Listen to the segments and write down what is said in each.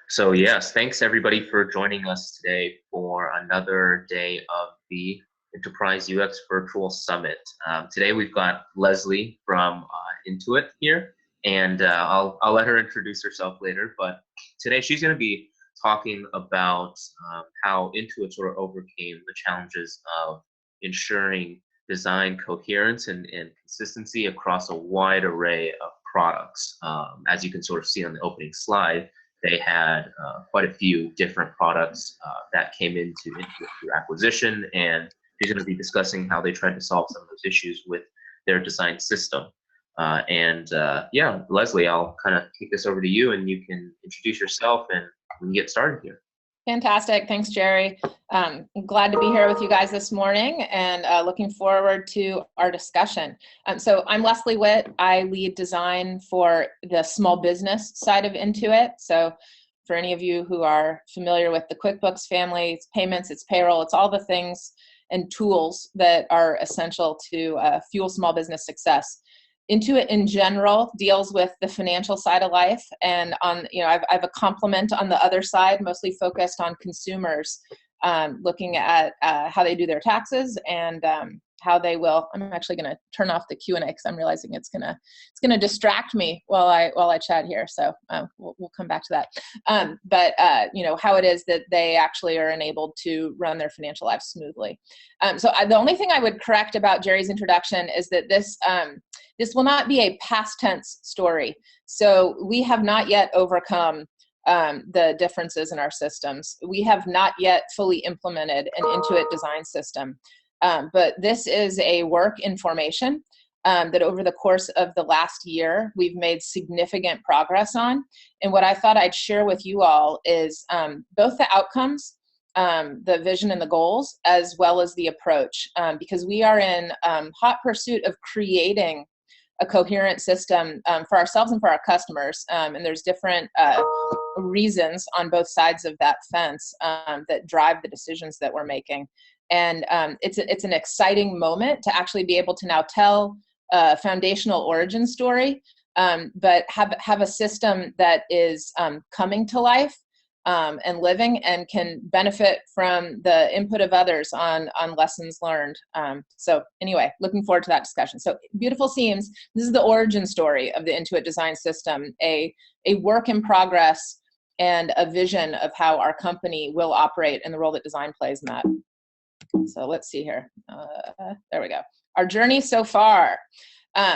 So yes, thanks everybody for joining us today for another day of the Enterprise UX Virtual Summit. Today we've got Leslie from Intuit here, and I'll let her introduce herself later. But today she's going to be talking about how Intuit sort of overcame the challenges of ensuring design coherence and consistency across a wide array of products. As you can sort of see on the opening slide, they had quite a few different products that came into through acquisition, and she's going to be discussing how they tried to solve some of those issues with their design system. Yeah, Leslie, I'll kind of kick this over to you, and you can introduce yourself, and we can get started here. Fantastic. Thanks, Jerry. I'm glad to be here with you guys this morning and looking forward to our discussion. So I'm Leslie Witt. I lead design for the small business side of Intuit. So for any of you who are familiar with the QuickBooks family, it's payments, it's payroll, it's all the things and tools that are essential to fuel small business success. Intuit in general deals with the financial side of life, and I have a complement on the other side, mostly focused on consumers, looking at how they do their taxes and how they will. I'm actually going to turn off the Q&A because I'm realizing it's gonna distract me while I chat here. So we'll come back to that. But how it is that they actually are enabled to run their financial life smoothly. The only thing I would correct about Jerry's introduction is that this will not be a past tense story. So we have not yet overcome the differences in our systems. We have not yet fully implemented an Intuit design system. But this is a work in formation that over the course of the last year, we've made significant progress on. And what I thought I'd share with you all is both the outcomes, the vision and the goals, as well as the approach, because we are in hot pursuit of creating a coherent system for ourselves and for our customers. And there's different reasons on both sides of that fence that drive the decisions that we're making. And it's an exciting moment to actually be able to now tell a foundational origin story, but have a system that is coming to life and living and can benefit from the input of others on lessons learned. So anyway, looking forward to that discussion. So beautiful seams. This is the origin story of the Intuit design system, a work in progress and a vision of how our company will operate and the role that design plays in that. So let's see here. There we go. Our journey so far.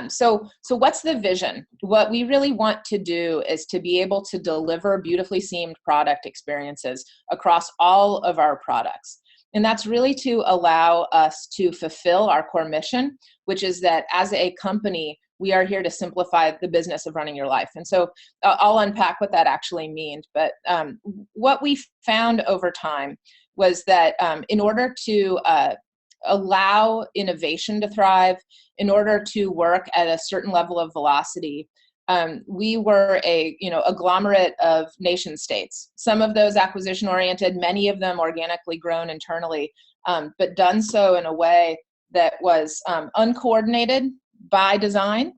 So what's the vision? What we really want to do is to be able to deliver beautifully seamed product experiences across all of our products. And that's really to allow us to fulfill our core mission, which is that as a company, we are here to simplify the business of running your life. And so I'll unpack what that actually means. But what we found over time was that in order to allow innovation to thrive, in order to work at a certain level of velocity, we were a agglomerate of nation states. Some of those acquisition oriented, many of them organically grown internally, but done so in a way that was uncoordinated by design,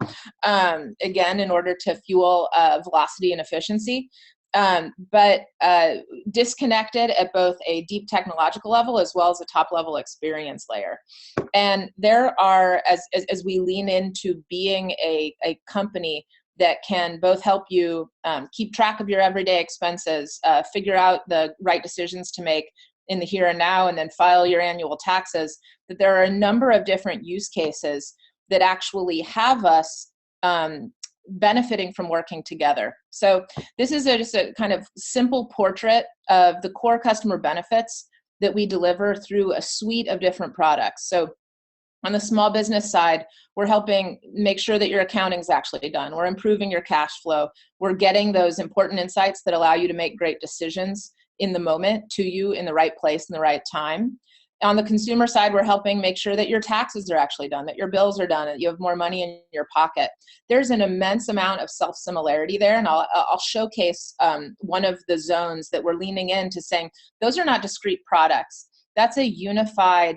again, in order to fuel velocity and efficiency. But disconnected at both a deep technological level as well as a top level experience layer. And there are, as we lean into being a company that can both help you keep track of your everyday expenses, figure out the right decisions to make in the here and now, and then file your annual taxes, that there are a number of different use cases that actually have us benefiting from working together. So this is just a kind of simple portrait of the core customer benefits that we deliver through a suite of different products. So on the small business side, we're helping make sure that your accounting is actually done. We're improving your cash flow. We're getting those important insights that allow you to make great decisions in the moment to you in the right place in the right time. On the consumer side, we're helping make sure that your taxes are actually done, that your bills are done, that you have more money in your pocket. There's an immense amount of self-similarity there, and I'll showcase one of the zones that we're leaning into, saying those are not discrete products. That's a unified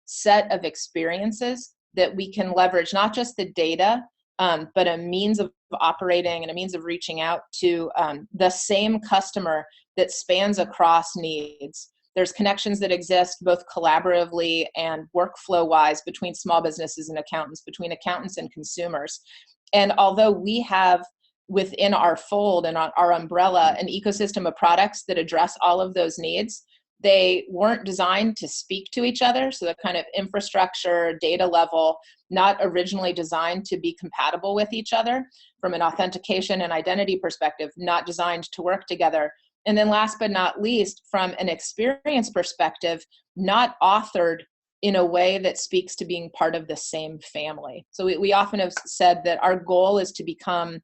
set of experiences that we can leverage, not just the data but a means of operating and a means of reaching out to the same customer that spans across needs. There's connections that exist both collaboratively and workflow-wise between small businesses and accountants, between accountants and consumers. And although we have within our fold and our umbrella an ecosystem of products that address all of those needs, they weren't designed to speak to each other. So the kind of infrastructure, data level, not originally designed to be compatible with each other from an authentication and identity perspective, not designed to work together. And then last but not least, from an experience perspective, not authored in a way that speaks to being part of the same family. So we often have said that our goal is to become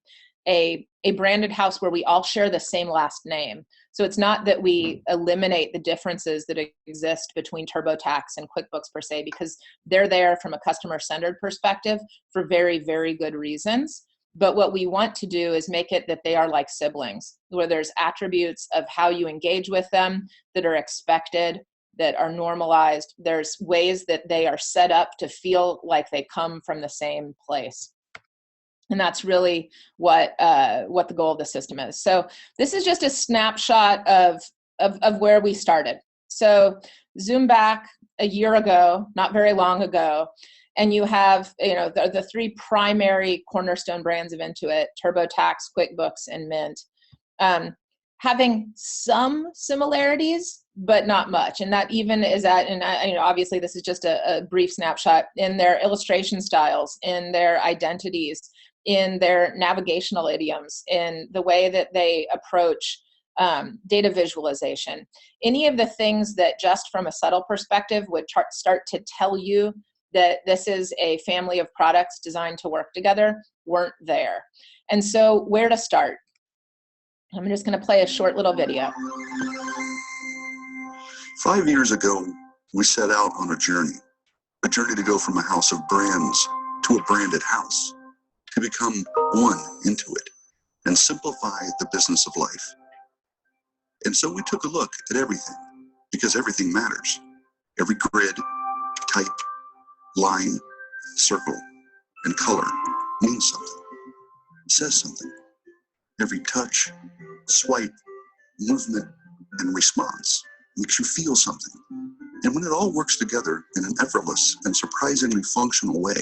a branded house where we all share the same last name. So it's not that we eliminate the differences that exist between TurboTax and QuickBooks per se, because they're there from a customer-centered perspective for very, very good reasons. But what we want to do is make it that they are like siblings, where there's attributes of how you engage with them that are expected, that are normalized. There's ways that they are set up to feel like they come from the same place. And that's really what the goal of the system is. So this is just a snapshot of where we started. So zoom back a year ago, not very long ago, and you have the three primary cornerstone brands of Intuit: TurboTax, QuickBooks, and Mint, having some similarities, but not much. And that even is at, and obviously this is just a brief snapshot, in their illustration styles, in their identities, in their navigational idioms, in the way that they approach data visualization. Any of the things that just from a subtle perspective would start to tell you that this is a family of products designed to work together weren't there. And so where to start? I'm just going to play a short little video. 5 years ago, we set out on a journey to go from a house of brands to a branded house, to become one Intuit and simplify the business of life. And so we took a look at everything, because everything matters. Every grid, type, line, circle, and color means something, says something. Every touch, swipe, movement, and response makes you feel something. And when it all works together in an effortless and surprisingly functional way,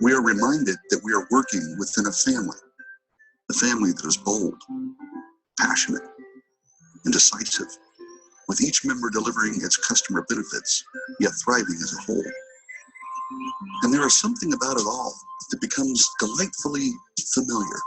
we are reminded that we are working within a family that is bold, passionate, and decisive, with each member delivering its customer benefits, yet thriving as a whole. And there is something about it all that becomes delightfully familiar.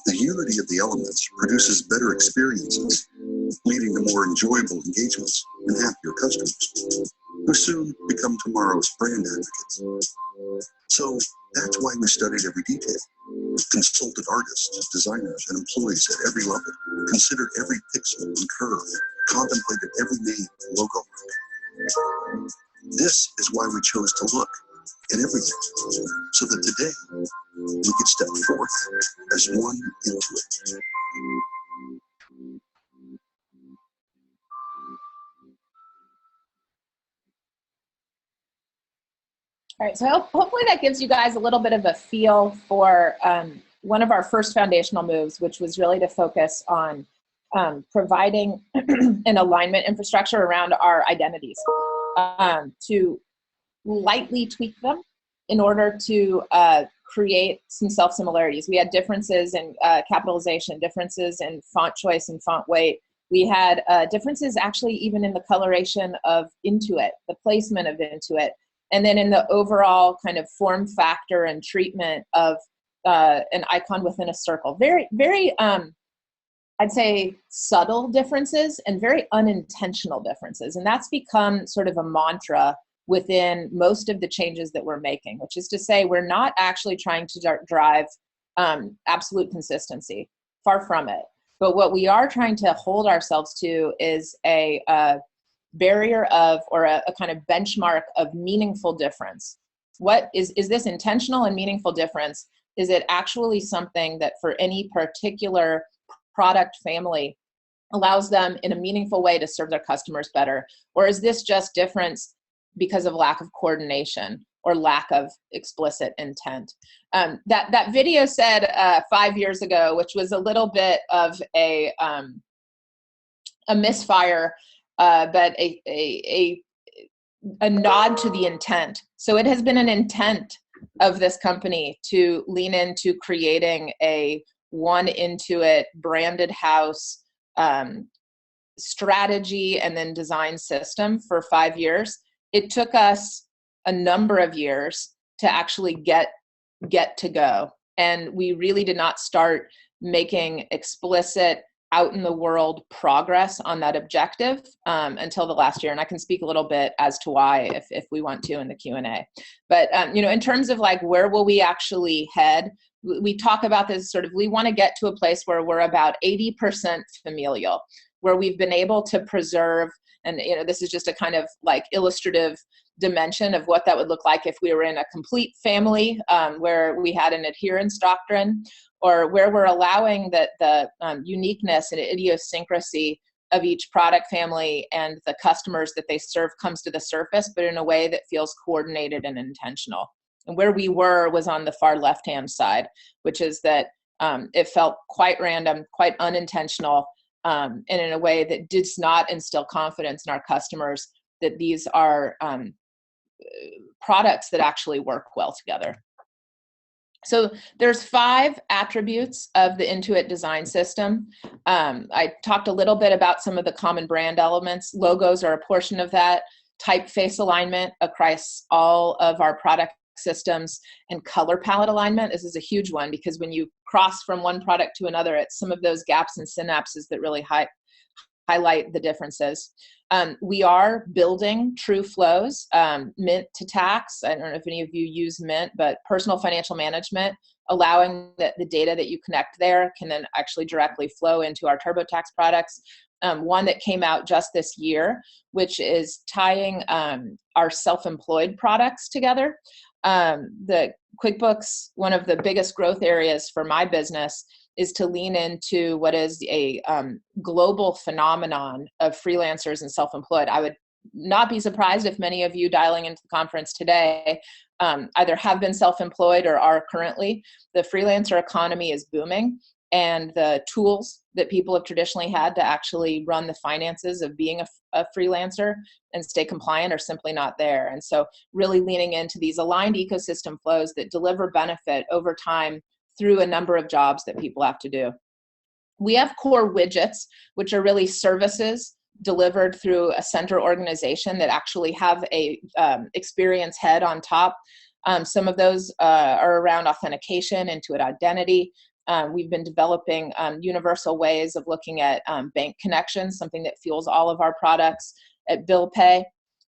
The unity of the elements produces better experiences, leading to more enjoyable engagements and happier customers, who soon become tomorrow's brand advocates. So that's why we studied every detail, consulted artists, designers, and employees at every level, considered every pixel and curve, contemplated every name and logo. This is why we chose to look at everything, so that today we could step forth as one Intuit. All right, so hopefully that gives you guys a little bit of a feel for one of our first foundational moves, which was really to focus on providing an alignment infrastructure around our identities, to lightly tweak them in order to create some self-similarities. We had differences in capitalization, differences in font choice and font weight. We had differences actually even in the coloration of Intuit, the placement of Intuit, and then in the overall kind of form factor and treatment of an icon within a circle. Very, very, I'd say subtle differences and very unintentional differences. And that's become sort of a mantra within most of the changes that we're making, which is to say we're not actually trying to drive absolute consistency, far from it. But what we are trying to hold ourselves to is a barrier of, or a kind of benchmark of meaningful difference. what is this intentional and meaningful difference? Is it actually something that for any particular product family allows them in a meaningful way to serve their customers better? Or is this just difference because of lack of coordination or lack of explicit intent? That video said 5 years ago, which was a little bit of a misfire, but a nod to the intent. So it has been an intent of this company to lean into creating a one Intuit branded house strategy and then design system for 5 years. It took us a number of years to actually get to go. And we really did not start making explicit out in the world progress on that objective until the last year. And I can speak a little bit as to why if we want to in the Q&A. But in terms of like, where will we actually head? We talk about this sort of, we want to get to a place where we're about 80% familial, where we've been able to preserve, and this is just a kind of like illustrative dimension of what that would look like if we were in a complete family where we had an adherence doctrine, or where we're allowing that the uniqueness and idiosyncrasy of each product family and the customers that they serve comes to the surface, but in a way that feels coordinated and intentional. And where we were was on the far left-hand side, which is that it felt quite random, quite unintentional, and in a way that does not instill confidence in our customers that these are products that actually work well together. So there's 5 attributes of the Intuit design system. I talked a little bit about some of the common brand elements. Logos are a portion of that. Typeface alignment across all of our product systems, and color palette alignment. This is a huge one because when you cross from one product to another, it's some of those gaps and synapses that really highlight the differences. We are building true flows, Mint to tax. I don't know if any of you use Mint, but personal financial management, allowing that the data that you connect there can then actually directly flow into our TurboTax products. One that came out just this year, which is tying our self-employed products together. The QuickBooks, one of the biggest growth areas for my business is to lean into what is a global phenomenon of freelancers and self-employed. I would not be surprised if many of you dialing into the conference today either have been self-employed or are currently. The freelancer economy is booming, and the tools that people have traditionally had to actually run the finances of being a freelancer and stay compliant are simply not there. And so really leaning into these aligned ecosystem flows that deliver benefit over time through a number of jobs that people have to do. We have core widgets, which are really services delivered through a center organization that actually have a experience head on top. Some of those are around authentication, Intuit identity. We've been developing universal ways of looking at bank connections, something that fuels all of our products, at bill pay.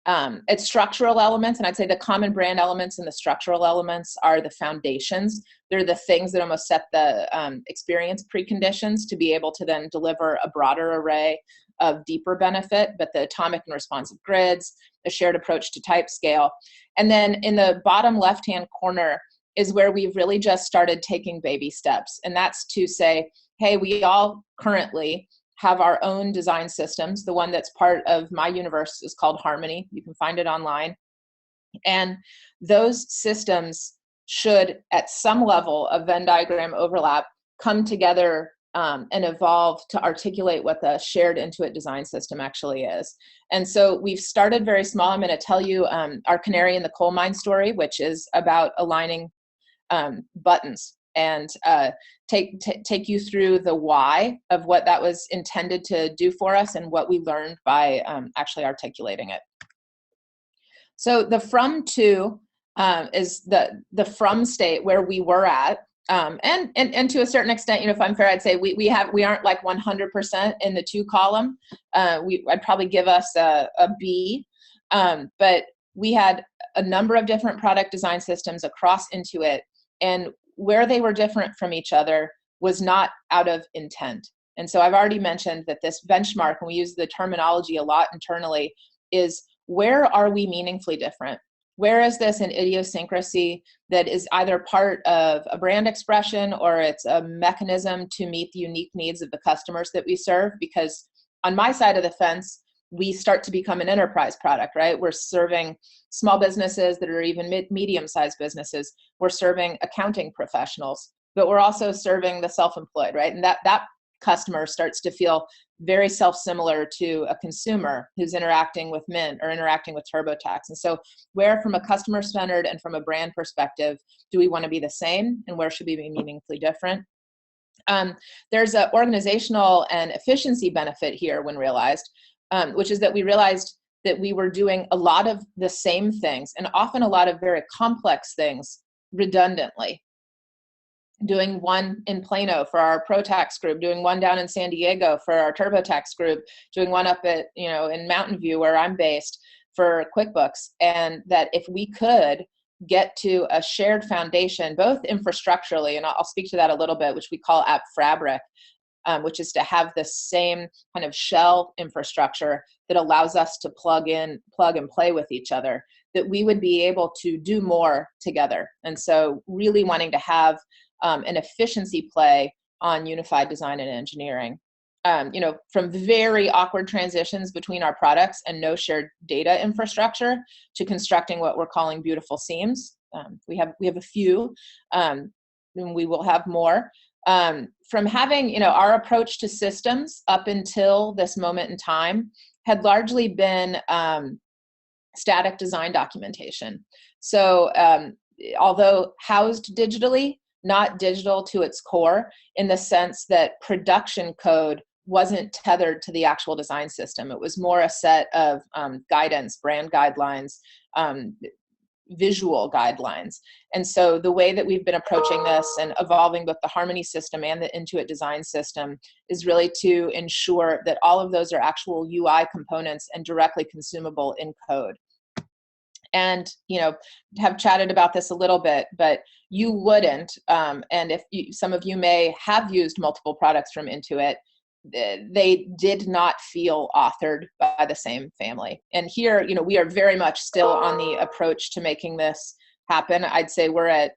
It's structural elements, and I'd say the common brand elements and the structural elements are the foundations. They're the things that almost set the experience preconditions to be able to then deliver a broader array of deeper benefit, but the atomic and responsive grids, a shared approach to type scale. And then in the bottom left-hand corner is where we've really just started taking baby steps. And that's to say, hey, we all currently have our own design systems. The one that's part of my universe is called Harmony. You can find it online. And those systems should, at some level of Venn diagram overlap, come together and evolve to articulate what the shared Intuit design system actually is. And so we've started very small. I'm going to tell you our canary in the coal mine story, which is about aligning buttons, and take you through the why of what that was intended to do for us and what we learned by actually articulating it. So the from to is the from state where we were at. And to a certain extent, if I'm fair, I'd say we aren't like 100% in the to column. I'd probably give us a B, but we had a number of different product design systems across Intuit, and where they were different from each other was not out of intent. And so I've already mentioned that this benchmark, and we use the terminology a lot internally, is where are we meaningfully different? where is this an idiosyncrasy that is either part of a brand expression or it's a mechanism to meet the unique needs of the customers that we serve? Because on my side of the fence, we start to become an enterprise product, right? We're serving small businesses that are even medium-sized businesses. We're serving accounting professionals, but we're also serving the self-employed, right? And that customer starts to feel very self-similar to a consumer who's interacting with Mint or interacting with TurboTax. And so where from a customer-centered and from a brand perspective do we want to be the same, and where should we be meaningfully different? There's an organizational and efficiency benefit here when realized, which is that we realized that we were doing a lot of the same things and often a lot of very complex things redundantly. Doing one in Plano for our ProTax group, doing one down in San Diego for our TurboTax group, doing one up at, in Mountain View where I'm based for QuickBooks. And that if we could get to a shared foundation, both infrastructurally, and I'll speak to that a little bit, which we call App Fabric, which is to have the same kind of shell infrastructure that allows us to plug and play with each other, that we would be able to do more together. And so really wanting to have an efficiency play on unified design and engineering. From very awkward transitions between our products and no shared data infrastructure to constructing what we're calling beautiful seams. We have a few, and we will have more. From having, our approach to systems up until this moment in time had largely been static design documentation. So although housed digitally, not digital to its core, in the sense that production code wasn't tethered to the actual design system. It was more a set of guidance, brand guidelines, visual guidelines. And so the way that we've been approaching this and evolving both the Harmony system and the Intuit design system is really to ensure that all of those are actual UI components and directly consumable in code. And, have chatted about this a little bit, but you wouldn't, and if some of you may have used multiple products from Intuit, they did not feel authored by the same family. And here, we are very much still on the approach to making this happen. I'd say we're at,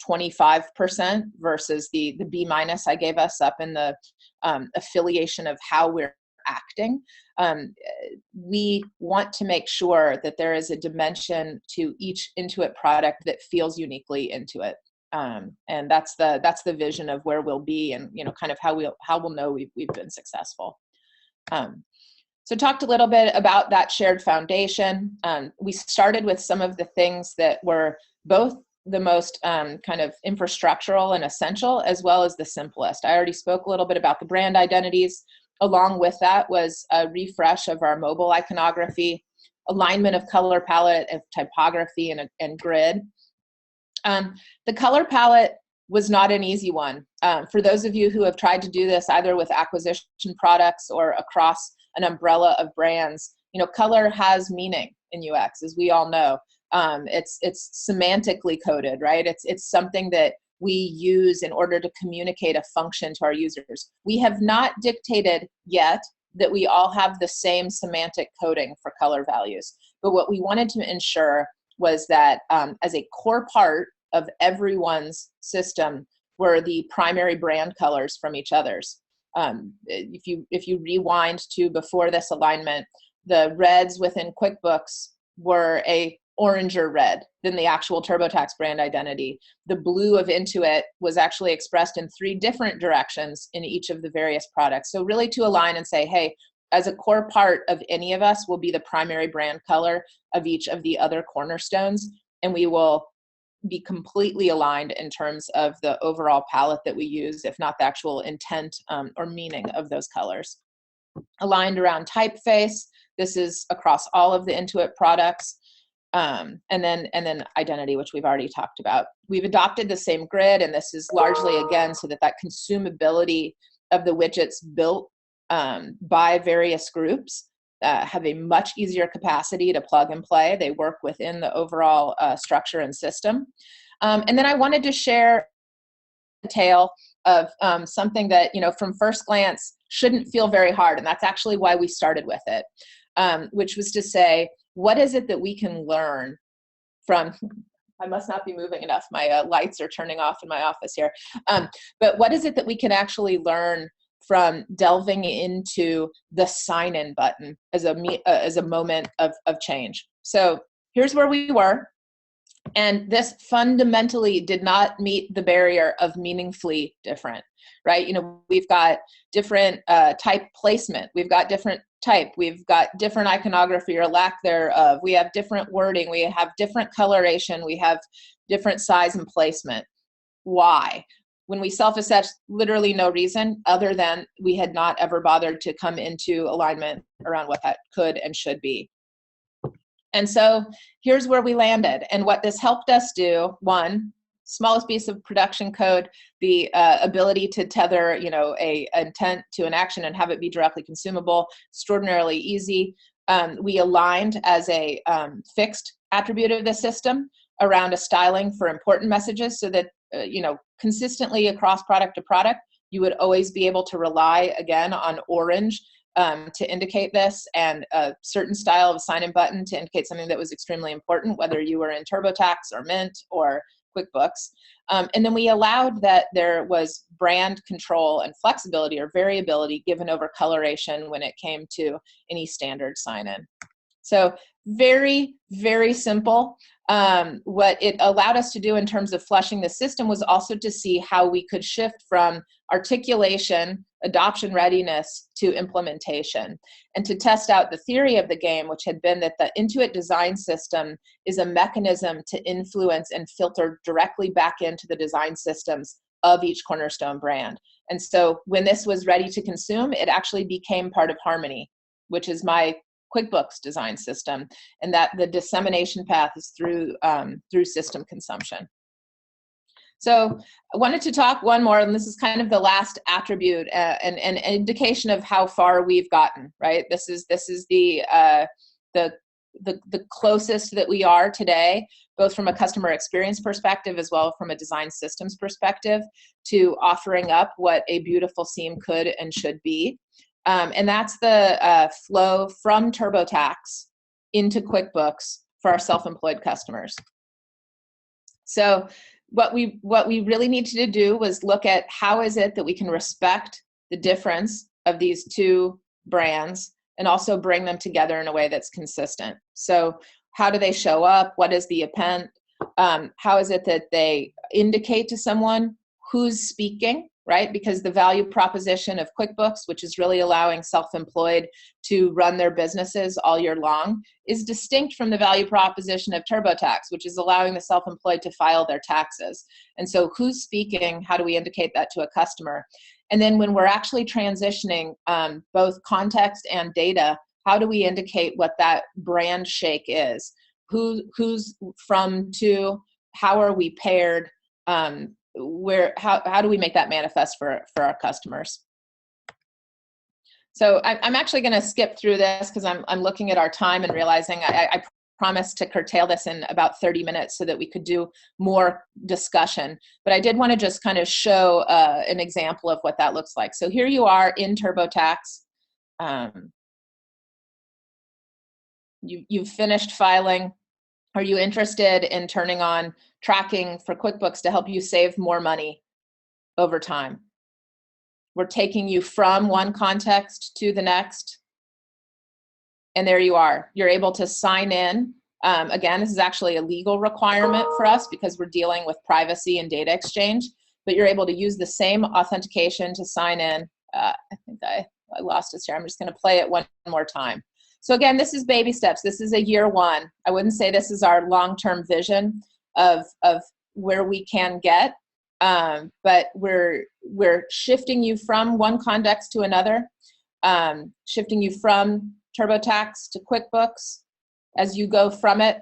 25% versus the B- I gave us up in the affiliation of how we're acting. We want to make sure that there is a dimension to each Intuit product that feels uniquely Intuit. And that's the vision of where we'll be, and kind of how we'll know we've been successful. So talked a little bit about that shared foundation. We started with some of the things that were both the most kind of infrastructural and essential, as well as the simplest. I already spoke a little bit about the brand identities. Along with that was a refresh of our mobile iconography, alignment of color palette, of typography, and grid. The color palette was not an easy one. For those of you who have tried to do this either with acquisition products or across an umbrella of brands, color has meaning in UX, as we all know. It's semantically coded, right? It's something that we use in order to communicate a function to our users. We have not dictated yet that we all have the same semantic coding for color values. But what we wanted to ensure was that as a core part of everyone's system were the primary brand colors from each other's. If you rewind to before this alignment, the reds within QuickBooks were a oranger red than the actual TurboTax brand identity. The blue of Intuit was actually expressed in 3 different directions in each of the various products. So really to align and say, hey, as a core part of any of us will be the primary brand color of each of the other cornerstones, and we will be completely aligned in terms of the overall palette that we use, if not the actual intent or meaning of those colors. Aligned around typeface. This is across all of the Intuit products. And then identity, which we've already talked about. We've adopted the same grid, and this is largely, again, so that consumability of the widgets built by various groups have a much easier capacity to plug and play. They work within the overall structure and system. And then I wanted to share a tale of something that, from first glance shouldn't feel very hard, and that's actually why we started with it, which was to say, what is it that we can learn from, I must not be moving enough. My lights are turning off in my office here. But what is it that we can actually learn from delving into the sign-in button as a moment of change? So here's where we were. And this fundamentally did not meet the barrier of meaningfully different, right? You know, we've got different type placement. We've got different type. We've got different iconography or lack thereof. We have different wording. We have different coloration. We have different size and placement. Why? When we self-assess, literally no reason other than we had not ever bothered to come into alignment around what that could and should be. And so here's where we landed. And what this helped us do, one, smallest piece of production code, the ability to tether, you know, a intent to an action and have it be directly consumable, extraordinarily easy. We aligned as a fixed attribute of the system around a styling for important messages so that, you know, consistently across product to product, you would always be able to rely, again, on orange to indicate this, and a certain style of sign-in button to indicate something that was extremely important, whether you were in TurboTax or Mint or QuickBooks. And then we allowed that there was brand control and flexibility or variability given over coloration when it came to any standard sign-in. So very, very simple. What it allowed us to do in terms of fleshing the system was also to see how we could shift from articulation, adoption readiness to implementation, and to test out the theory of the game, which had been that the Intuit design system is a mechanism to influence and filter directly back into the design systems of each cornerstone brand. And so when this was ready to consume, it actually became part of Harmony, which is my QuickBooks design system, and that the dissemination path is through system consumption. So I wanted to talk one more, and this is kind of the last attribute and an indication of how far we've gotten, right? This is the closest that we are today, both from a customer experience perspective as well from a design systems perspective, to offering up what a beautiful seam could and should be. And that's the flow from TurboTax into QuickBooks for our self-employed customers. So what we really needed to do was look at how is it that we can respect the difference of these two brands and also bring them together in a way that's consistent. So how do they show up? What is the append? How is it that they indicate to someone who's speaking, right? Because the value proposition of QuickBooks, which is really allowing self-employed to run their businesses all year long, is distinct from the value proposition of TurboTax, which is allowing the self-employed to file their taxes. And so who's speaking? How do we indicate that to a customer? And then when we're actually transitioning both context and data, how do we indicate what that brand shake is? Who's from to? How are we paired? How do we make that manifest for our customers? So I'm actually going to skip through this because I'm looking at our time and realizing I promised to curtail this in about 30 minutes so that we could do more discussion. But I did want to just kind of show an example of what that looks like. So here you are in TurboTax. You've finished filing. Are you interested in turning on tracking for QuickBooks to help you save more money over time? We're taking you from one context to the next. And there you are. You're able to sign in. Again, this is actually a legal requirement for us because we're dealing with privacy and data exchange, but you're able to use the same authentication to sign in. I think I lost us here. I'm just going to play it one more time. So again, this is baby steps. This is a year one. I wouldn't say this is our long-term vision of where we can get, but we're shifting you from one context to another, shifting you from TurboTax to QuickBooks. As you go from it,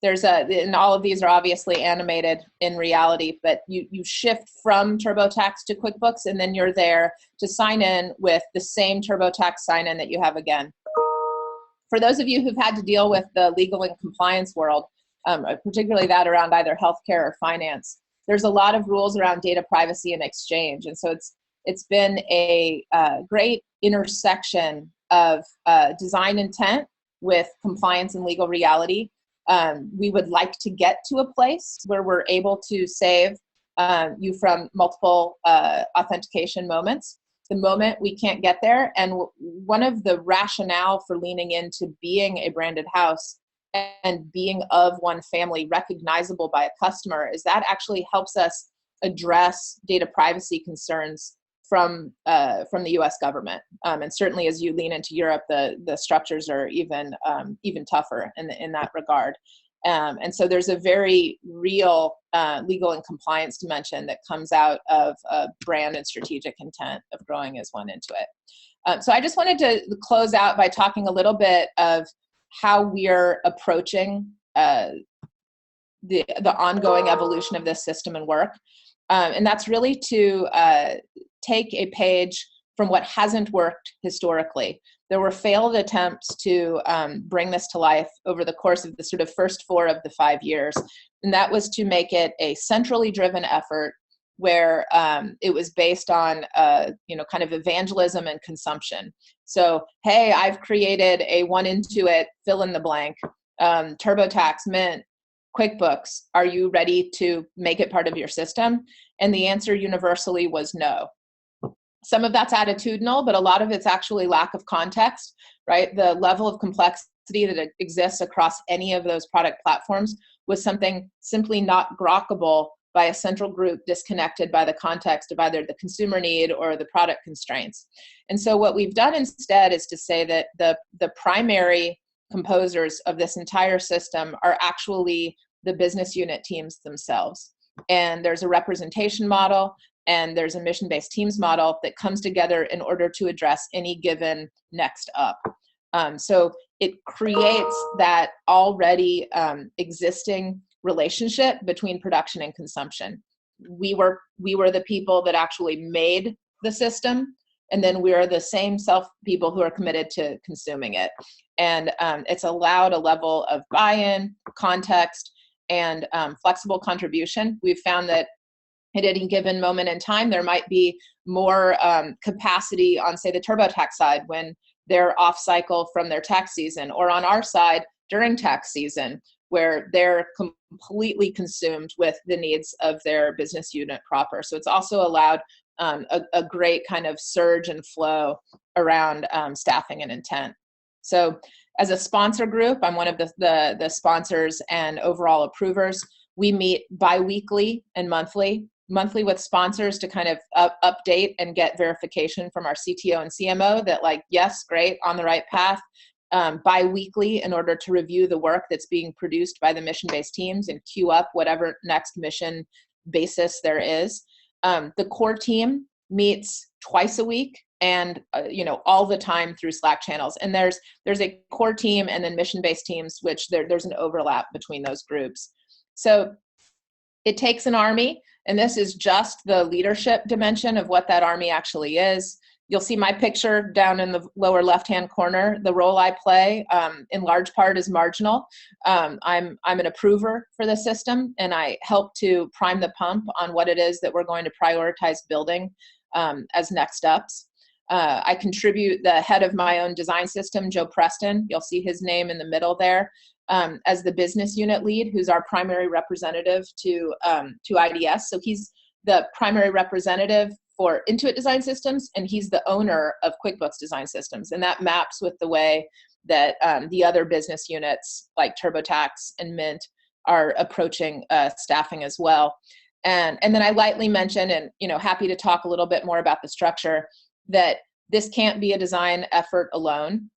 and all of these are obviously animated in reality, but you shift from TurboTax to QuickBooks, and then you're there to sign in with the same TurboTax sign-in that you have again. For those of you who've had to deal with the legal and compliance world, particularly that around either healthcare or finance, there's a lot of rules around data privacy and exchange. And so it's been a great intersection of design intent with compliance and legal reality We would like to get to a place where we're able to save you from multiple authentication moments. The moment we can't get there, and one of the rationale for leaning into being a branded house and being of one family, recognizable by a customer, is that actually helps us address data privacy concerns from the U.S. government. And certainly as you lean into Europe, the structures are even tougher in that regard. And so there's a very real legal and compliance dimension that comes out of brand and strategic intent of growing as one Intuit. So I just wanted to close out by talking a little bit of how we're approaching the ongoing evolution of this system and work. And that's really to take a page from what hasn't worked historically. There were failed attempts to bring this to life over the course of the sort of first 4 of the 5 years. And that was to make it a centrally driven effort where it was based on, kind of evangelism and consumption. So, hey, I've created a one Intuit, fill in the blank, TurboTax, Mint, QuickBooks. Are you ready to make it part of your system? And the answer universally was no. Some of that's attitudinal, but a lot of it's actually lack of context, right? The level of complexity that exists across any of those product platforms was something simply not grokkable by a central group disconnected by the context of either the consumer need or the product constraints. And so what we've done instead is to say that the primary composers of this entire system are actually the business unit teams themselves. And there's a representation model and there's a mission-based teams model that comes together in order to address any given next up. So it creates that already existing relationship between production and consumption. We were the people that actually made the system, and then we are the same people who are committed to consuming it. And it's allowed a level of buy-in, context, and flexible contribution. We've found that at any given moment in time, there might be more capacity on, say, the TurboTax side when they're off cycle from their tax season, or on our side during tax season, where they're completely consumed with the needs of their business unit proper. So it's also allowed a great kind of surge and flow around staffing and intent. So as a sponsor group, I'm one of the sponsors and overall approvers. We meet bi-weekly and monthly with sponsors to kind of update and get verification from our CTO and CMO that, like, yes, great, on the right path. Bi-weekly in order to review the work that's being produced by the mission-based teams and queue up whatever next mission basis there is. The core team meets twice a week and all the time through Slack channels. And there's a core team and then mission-based teams, which there's an overlap between those groups. So it takes an army, and this is just the leadership dimension of what that army actually is. You'll see my picture down in the lower left-hand corner. The role I play, in large part, is marginal. I'm an approver for the system, and I help to prime the pump on what it is that we're going to prioritize building as next steps. I contribute the head of my own design system, Joe Preston. You'll see his name in the middle there, as the business unit lead, who's our primary representative to IDS. So he's the primary representative for Intuit Design Systems, and he's the owner of QuickBooks Design Systems. And that maps with the way that the other business units like TurboTax and Mint are approaching staffing as well. And then I lightly mentioned, and happy to talk a little bit more about the structure, that this can't be a design effort alone.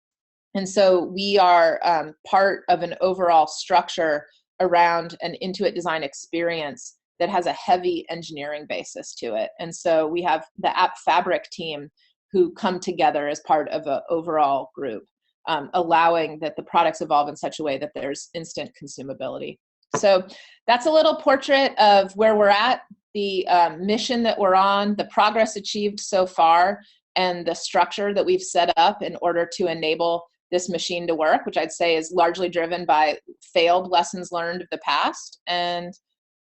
And so we are part of an overall structure around an Intuit design experience that has a heavy engineering basis to it. And so we have the App Fabric team who come together as part of an overall group, allowing that the products evolve in such a way that there's instant consumability. So that's a little portrait of where we're at, the mission that we're on, the progress achieved so far, and the structure that we've set up in order to enable this machine to work, which I'd say is largely driven by failed lessons learned of the past. And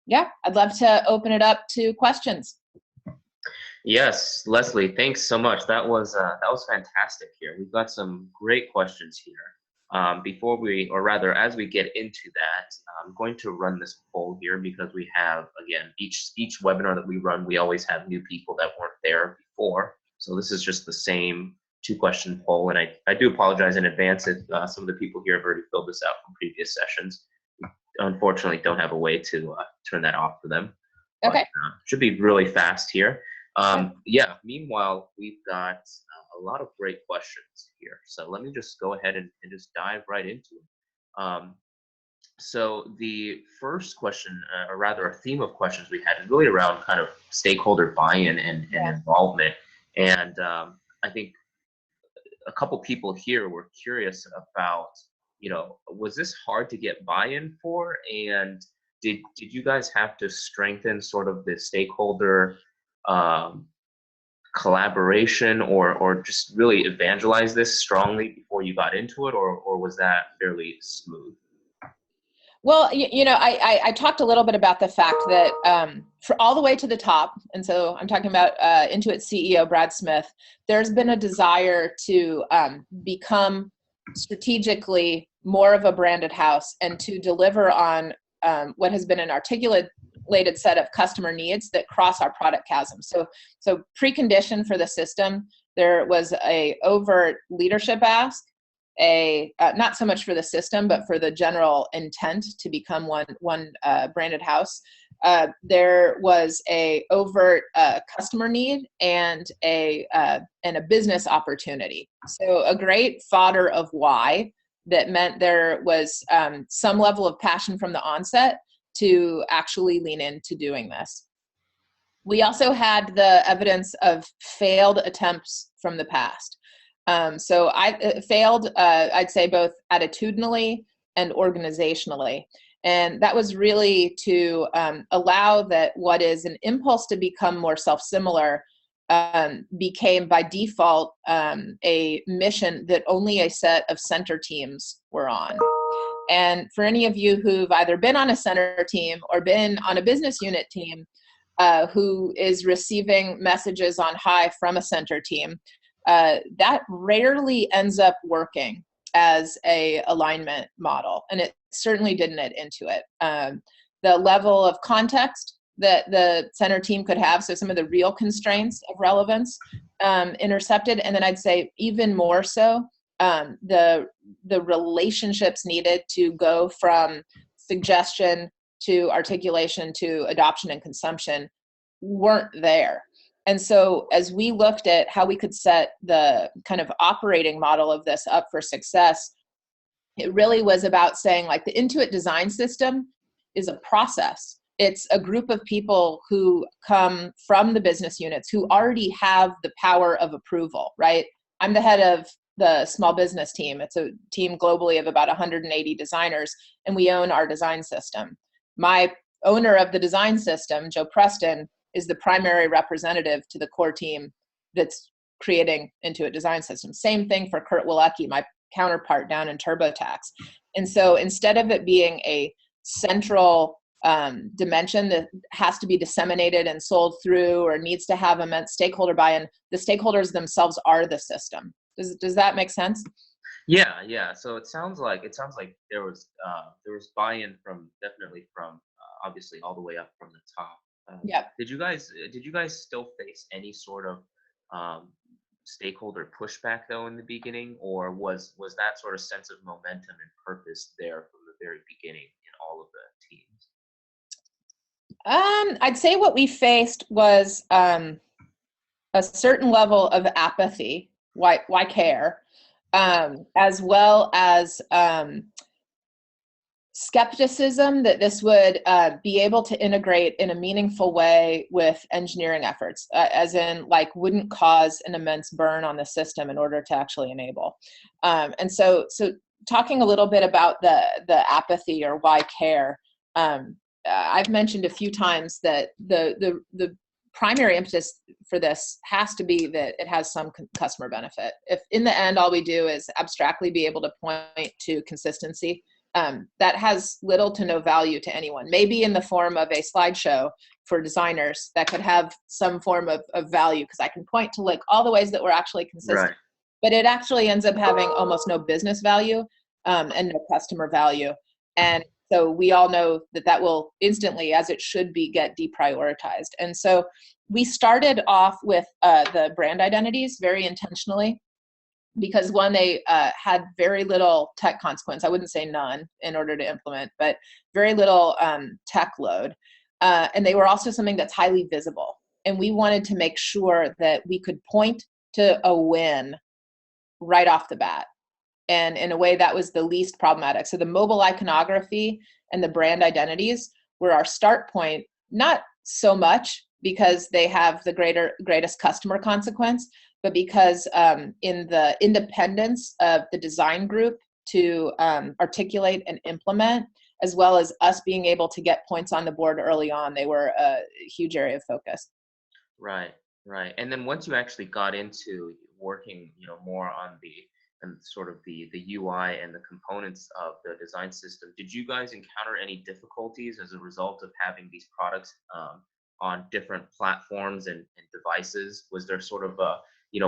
yeah, I'd love to open it up to questions. Yes, Leslie, thanks so much. That was fantastic here. We've got some great questions here. Before we, or rather, as we get into that, I'm going to run this poll here because we have, again, each webinar that we run, we always have new people that weren't there before. So this is just the same 2-question poll, and I do apologize in advance if some of the people here have already filled this out from previous sessions. We unfortunately don't have a way to turn that off for them. Okay. But, should be really fast here. Yeah, meanwhile, we've got a lot of great questions here. So let me just go ahead and just dive right into it. So the first question, or rather a theme of questions we had is really around kind of stakeholder buy-in and involvement. And I think a couple people here were curious about, was this hard to get buy-in for? And did you guys have to strengthen sort of the stakeholder collaboration or just really evangelize this strongly before you got into it, or was that fairly smooth? Well, I talked a little bit about the fact that for all the way to the top, and so I'm talking about Intuit CEO Brad Smith, there's been a desire to become strategically more of a branded house and to deliver on what has been an articulated set of customer needs that cross our product chasm. So precondition for the system, there was a overt leadership ask, not so much for the system, but for the general intent to become one branded house. There was a overt customer need and a business opportunity. So a great fodder of why that meant there was some level of passion from the onset to actually lean into doing this. We also had the evidence of failed attempts from the past. So I failed, I'd say, both attitudinally and organizationally. And that was really to allow that what is an impulse to become more self-similar became by default a mission that only a set of center teams were on. And for any of you who've either been on a center team or been on a business unit team who is receiving messages on high from a center team, that rarely ends up working as a alignment model, and it certainly didn't at Intuit. The level of context that the center team could have, so some of the real constraints of relevance intercepted, and then I'd say even more so, the relationships needed to go from suggestion to articulation to adoption and consumption weren't there. And so as we looked at how we could set the kind of operating model of this up for success, it really was about saying, like, the Intuit design system is a process. It's a group of people who come from the business units who already have the power of approval, right? I'm the head of the small business team. It's a team globally of about 180 designers, and we own our design system. My owner of the design system, Joe Preston, is the primary representative to the core team that's creating Intuit design system. Same thing for Kurt Wilecki, my counterpart down in TurboTax. And so instead of it being a central dimension that has to be disseminated and sold through or needs to have immense stakeholder buy-in, the stakeholders themselves are the system. Does that make sense? Yeah. So it sounds like there was buy-in definitely from obviously all the way up from the top. Yeah. Did you guys still face any sort of stakeholder pushback though in the beginning, or was that sort of sense of momentum and purpose there from the very beginning in all of the teams? I'd say what we faced was a certain level of apathy. Why care? As well as skepticism that this would be able to integrate in a meaningful way with engineering efforts, as in, like, wouldn't cause an immense burn on the system in order to actually enable. And so talking a little bit about the apathy or why care, I've mentioned a few times that the primary impetus for this has to be that it has some customer benefit. If in the end all we do is abstractly be able to point to consistency, that has little to no value to anyone. Maybe in the form of a slideshow for designers that could have some form of value, because I can point to, like, all the ways that we're actually consistent. Right. But it actually ends up having almost no business value and no customer value. And so we all know that that will instantly, as it should be, get deprioritized. And so we started off with the brand identities very intentionally, because one, they had very little tech consequence. I wouldn't say none in order to implement, but very little tech load. And they were also something that's highly visible. And we wanted to make sure that we could point to a win right off the bat, and in a way that was the least problematic. So the mobile iconography and the brand identities were our start point, not so much because they have the greatest customer consequence, but because in the independence of the design group to articulate and implement, as well as us being able to get points on the board early on, they were a huge area of focus. Right, right. And then once you actually got into working, more on the and sort of the UI and the components of the design system, did you guys encounter any difficulties as a result of having these products on different platforms and devices? Was there sort of a,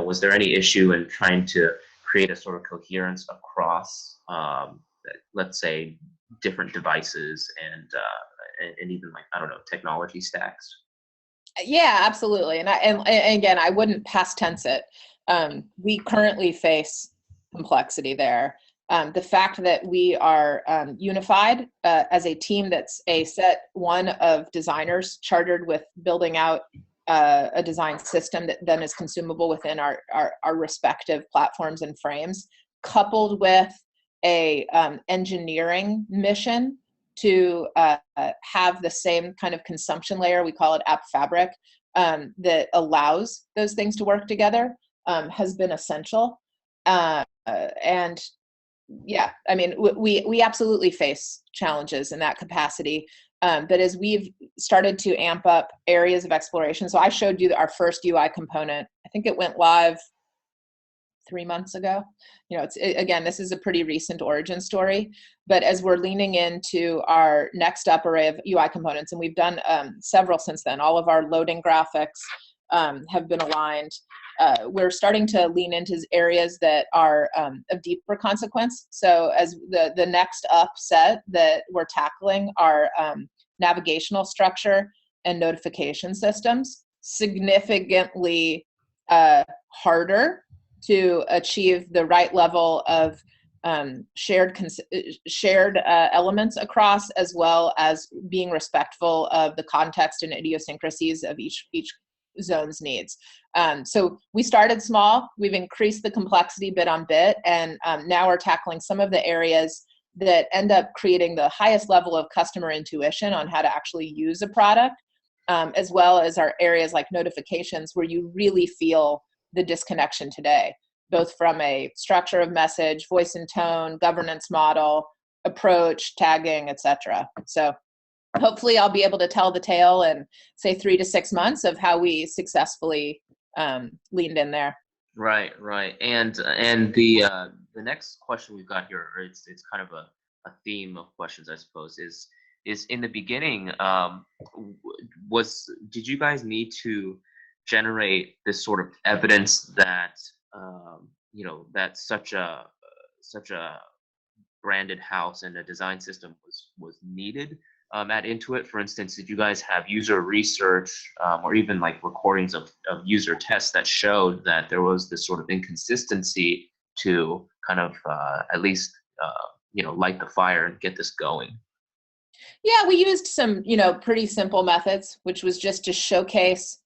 was there any issue in trying to create a sort of coherence across, let's say, different devices and even, like, I don't know, technology stacks? Yeah, absolutely. And again, I wouldn't past tense it. We currently face complexity there. The fact that we are unified as a team that's a set one of designers chartered with building out a design system that then is consumable within our respective platforms and frames, coupled with a engineering mission to have the same kind of consumption layer, we call it app fabric, that allows those things to work together, has been essential. And yeah, I mean, we absolutely face challenges in that capacity. But as we've started to amp up areas of exploration, so I showed you our first UI component. I think it went live 3 months ago. Again, this is a pretty recent origin story, but as we're leaning into our next up array of UI components, and we've done several since then, all of our loading graphics have been aligned. We're starting to lean into areas that are of deeper consequence. So as the next up set that we're tackling are navigational structure and notification systems, significantly harder to achieve the right level of shared elements across, as well as being respectful of the context and idiosyncrasies of each zone's needs. So we started small, we've increased the complexity bit on bit, and now we're tackling some of the areas that end up creating the highest level of customer intuition on how to actually use a product, as well as our areas like notifications, where you really feel the disconnection today, both from a structure of message, voice and tone, governance model, approach, tagging, etc. So hopefully I'll be able to tell the tale in, say, 3 to 6 months of how we successfully leaned in there. Right, right. And the next question we've got here, or it's kind of a theme of questions, I suppose, is in the beginning, did you guys need to generate this sort of evidence that that such a branded house and a design system was needed at Intuit? For instance, did you guys have user research or even like recordings of user tests that showed that there was this sort of inconsistency to kind of at least light the fire and get this going? Yeah, we used some pretty simple methods, which was just to showcase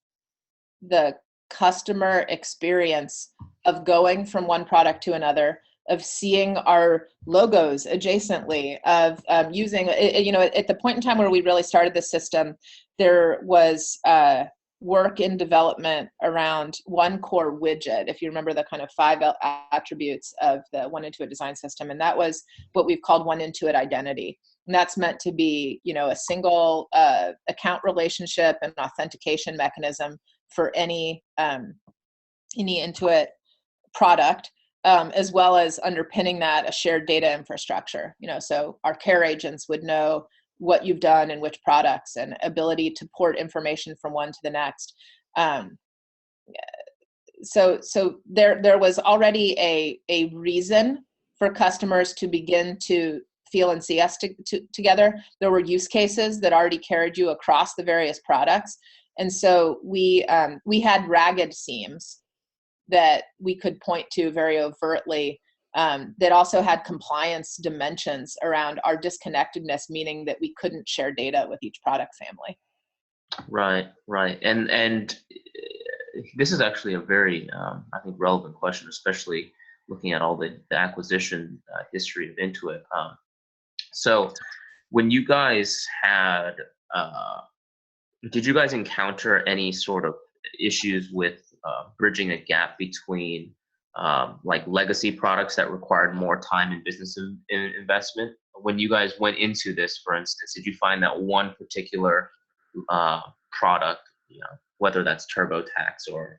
the customer experience of going from one product to another, of seeing our logos adjacently, of using, at the point in time where we really started the system, there was work in development around one core widget, if you remember the kind of 5 attributes of the One Intuit design system. And that was what we've called One Intuit identity. And that's meant to be, a single account relationship and authentication mechanism for any Intuit product, as well as underpinning that a shared data infrastructure. So our care agents would know what you've done and which products, and ability to port information from one to the next. So there was already a reason for customers to begin to feel and see us together. There were use cases that already carried you across the various products. And so we had ragged seams that we could point to very overtly, that also had compliance dimensions around our disconnectedness, meaning that we couldn't share data with each product family. Right, right. And this is actually a very, I think, relevant question, especially looking at all the acquisition history of Intuit. So when you guys had, did you guys encounter any sort of issues with bridging a gap between like legacy products that required more time and business investment? When you guys went into this, for instance, did you find that one particular product, whether that's TurboTax or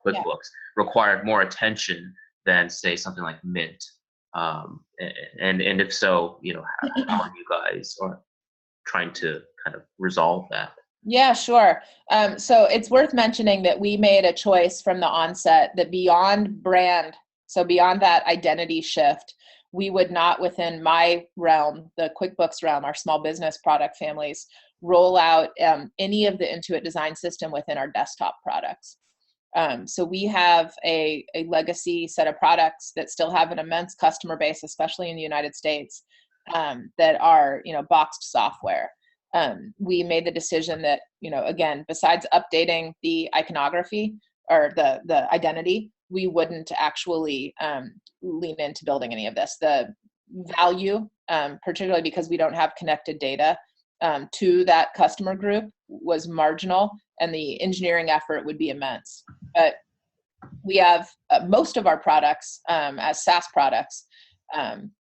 QuickBooks, required more attention than, say, something like Mint? And if so, how are you guys trying to kind of resolve that? Yeah, sure. So it's worth mentioning that we made a choice from the onset that beyond brand, so beyond that identity shift, we would not, within my realm, the QuickBooks realm, our small business product families, roll out any of the Intuit design system within our desktop products. So we have a legacy set of products that still have an immense customer base, especially in the United States, that are, boxed software. We made the decision that, again, besides updating the iconography or the identity, we wouldn't actually lean into building any of this. The value, particularly because we don't have connected data to that customer group, was marginal, and the engineering effort would be immense. But we have most of our products as SaaS products.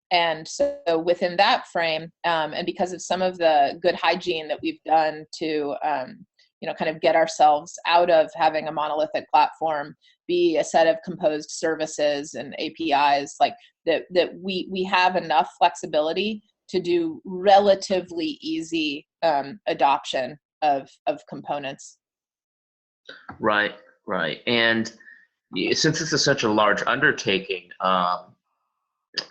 And so within that frame, and because of some of the good hygiene that we've done to, kind of get ourselves out of having a monolithic platform, be a set of composed services and APIs, like that we have enough flexibility to do relatively easy adoption of components. Right, right. And since this is such a large undertaking,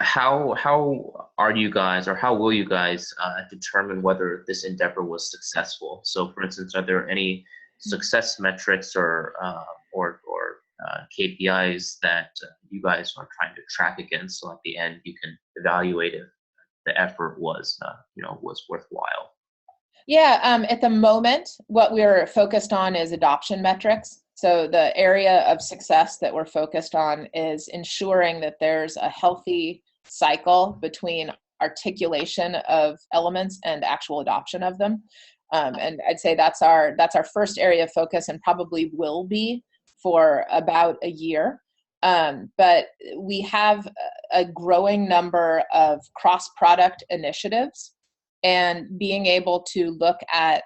how are you guys, or how will you guys determine whether this endeavor was successful? So, for instance, are there any success metrics or KPIs that you guys are trying to track against, so at the end you can evaluate if the effort was was worthwhile? Yeah, at the moment, what we're focused on is adoption metrics. So the area of success that we're focused on is ensuring that there's a healthy cycle between articulation of elements and actual adoption of them. And I'd say that's our first area of focus, and probably will be for about a year. But we have a growing number of cross-product initiatives, and being able to look at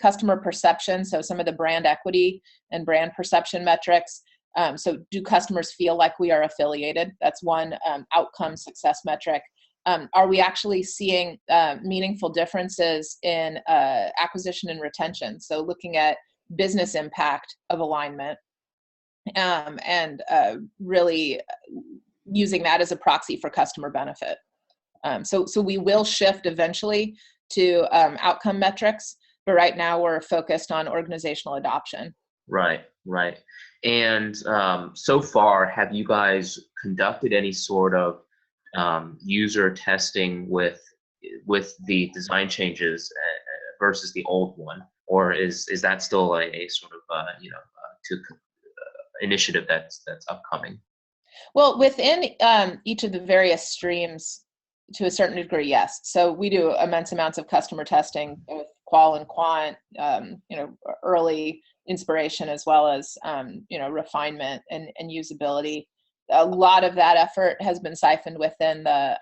customer perception, so some of the brand equity and brand perception metrics. So do customers feel like we are affiliated? That's one outcome success metric. Are we actually seeing meaningful differences in acquisition and retention? So looking at business impact of alignment, and really using that as a proxy for customer benefit. So we will shift eventually to outcome metrics, but right now we're focused on organizational adoption. Right, right. And so far, have you guys conducted any sort of user testing with the design changes versus the old one, or is that still a sort of initiative that's upcoming? Well, within each of the various streams, to a certain degree, yes. So we do immense amounts of customer testing, both qual and quant, early inspiration, as well as refinement and usability. A lot of that effort has been siphoned within the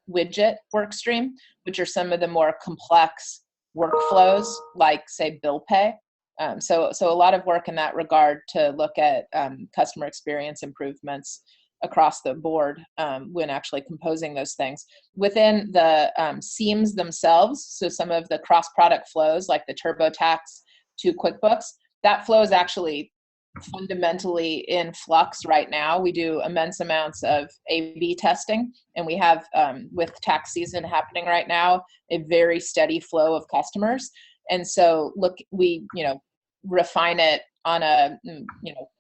widget work stream, which are some of the more complex workflows, like, say, bill pay. So a lot of work in that regard to look at customer experience improvements across the board when actually composing those things. Within the seams themselves, so some of the cross-product flows, like the TurboTax to QuickBooks, that flow is actually fundamentally in flux right now. We do immense amounts of A/B testing, and we have, with tax season happening right now, a very steady flow of customers. And so we, refine it on a,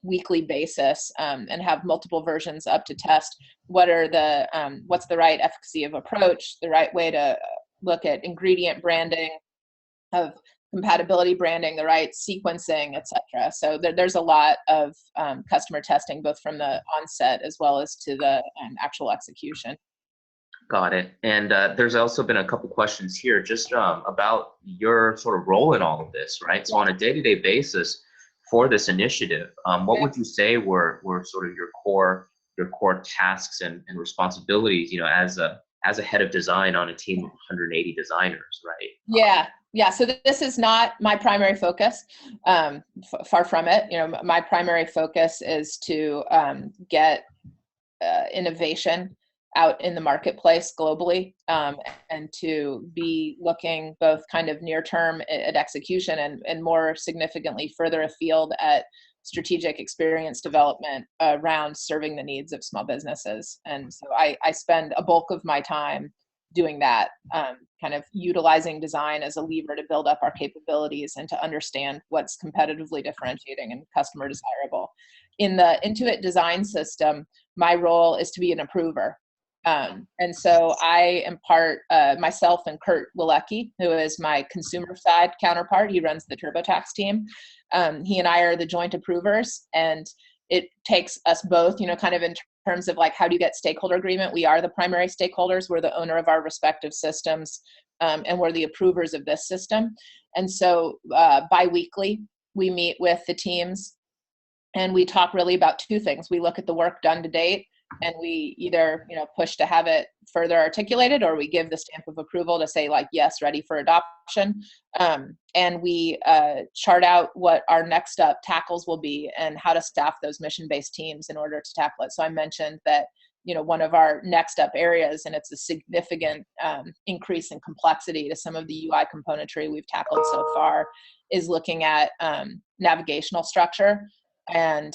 weekly basis, and have multiple versions up to test what's the right efficacy of approach, the right way to look at ingredient branding, of compatibility branding, the right sequencing, et cetera. So there's a lot of customer testing, both from the onset as well as to the actual execution. Got it. And there's also been a couple questions here just about your sort of role in all of this, right? So on a day-to-day basis for this initiative, what would you say were sort of your core tasks and responsibilities, as a head of design on a team of 180 designers, right? Yeah. So this is not my primary focus. Far from it. My primary focus is to get innovation out in the marketplace globally, and to be looking both kind of near term at execution and more significantly further afield at strategic experience development around serving the needs of small businesses. And so I spend a bulk of my time doing that, kind of utilizing design as a lever to build up our capabilities and to understand what's competitively differentiating and customer desirable. In the Intuit design system, my role is to be an approver. And so I am myself and Kurt Wilecki, who is my consumer side counterpart. He runs the TurboTax team. He and I are the joint approvers, and it takes us both, kind of in terms of like, how do you get stakeholder agreement? We are the primary stakeholders. We're the owner of our respective systems, and we're the approvers of this system. And so bi-weekly, we meet with the teams and we talk really about two things. We look at the work done to date, and we either, push to have it further articulated, or we give the stamp of approval to say like, yes, ready for adoption. And we chart out what our next up tackles will be and how to staff those mission-based teams in order to tackle it. So I mentioned that, one of our next up areas, and it's a significant increase in complexity to some of the UI componentry we've tackled so far, is looking at navigational structure and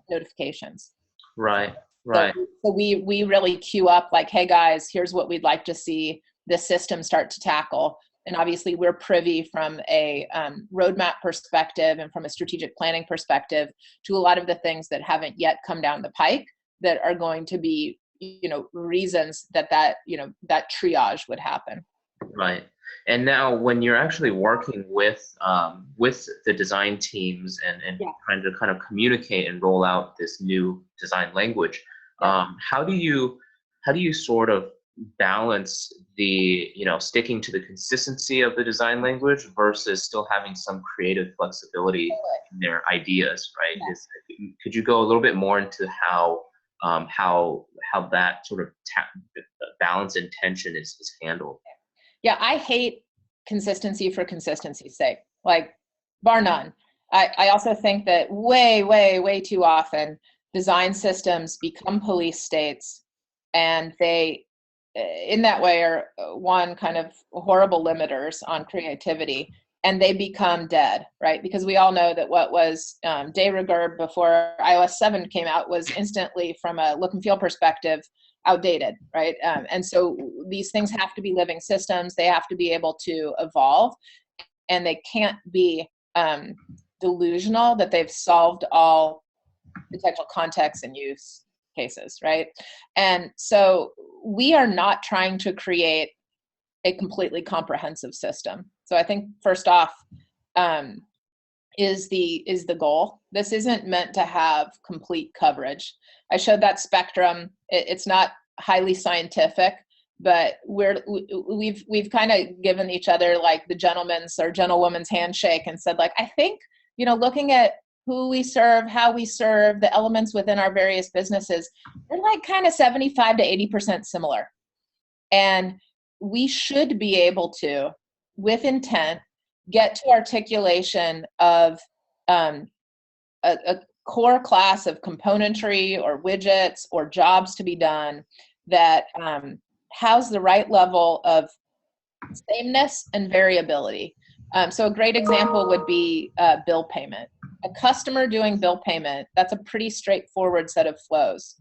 notifications. Right. So we really queue up like, hey guys, here's what we'd like to see the system start to tackle. And obviously we're privy from a roadmap perspective and from a strategic planning perspective to a lot of the things that haven't yet come down the pike that are going to be, reasons that triage would happen. Right. And now when you're actually working with the design teams and trying to kind of communicate and roll out this new design language, how do you sort of balance the, sticking to the consistency of the design language versus still having some creative flexibility in their ideas, right? Yeah. Could you go a little bit more into how that sort of balance and tension is handled? Yeah, I hate consistency for consistency's sake, like bar none. I also think that way too often design systems become police states, and they, in that way, are one kind of horrible limiters on creativity, and they become dead, right? Because we all know that what was de rigueur before iOS 7 came out was instantly, from a look and feel perspective, outdated, right? And so these things have to be living systems. They have to be able to evolve, and they can't be delusional that they've solved all potential contexts and use cases, right? And so we are not trying to create a completely comprehensive system. So I think first off, is the goal. This isn't meant to have complete coverage. I showed that spectrum. It's not highly scientific, but we've kind of given each other like the gentleman's or gentlewoman's handshake and said like, I think, looking at who we serve, how we serve, the elements within our various businesses, they're like kind of 75 to 80% similar. And we should be able to, with intent, get to articulation of a core class of componentry or widgets or jobs to be done that has the right level of sameness and variability. So a great example would be bill payment. A customer doing bill payment, that's a pretty straightforward set of flows.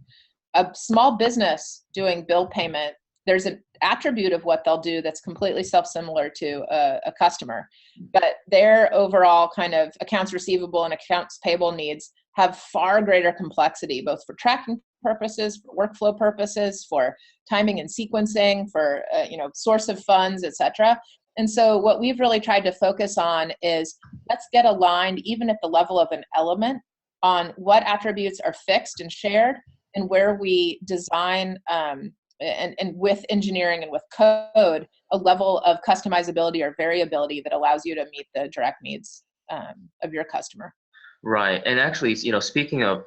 A small business doing bill payment, there's an attribute of what they'll do that's completely self-similar to a customer, but their overall kind of accounts receivable and accounts payable needs have far greater complexity, both for tracking purposes, for workflow purposes, for timing and sequencing, for source of funds, etc. And so what we've really tried to focus on is let's get aligned, even at the level of an element, on what attributes are fixed and shared, and where we design and with engineering and with code, a level of customizability or variability that allows you to meet the direct needs of your customer. Right, and actually, speaking of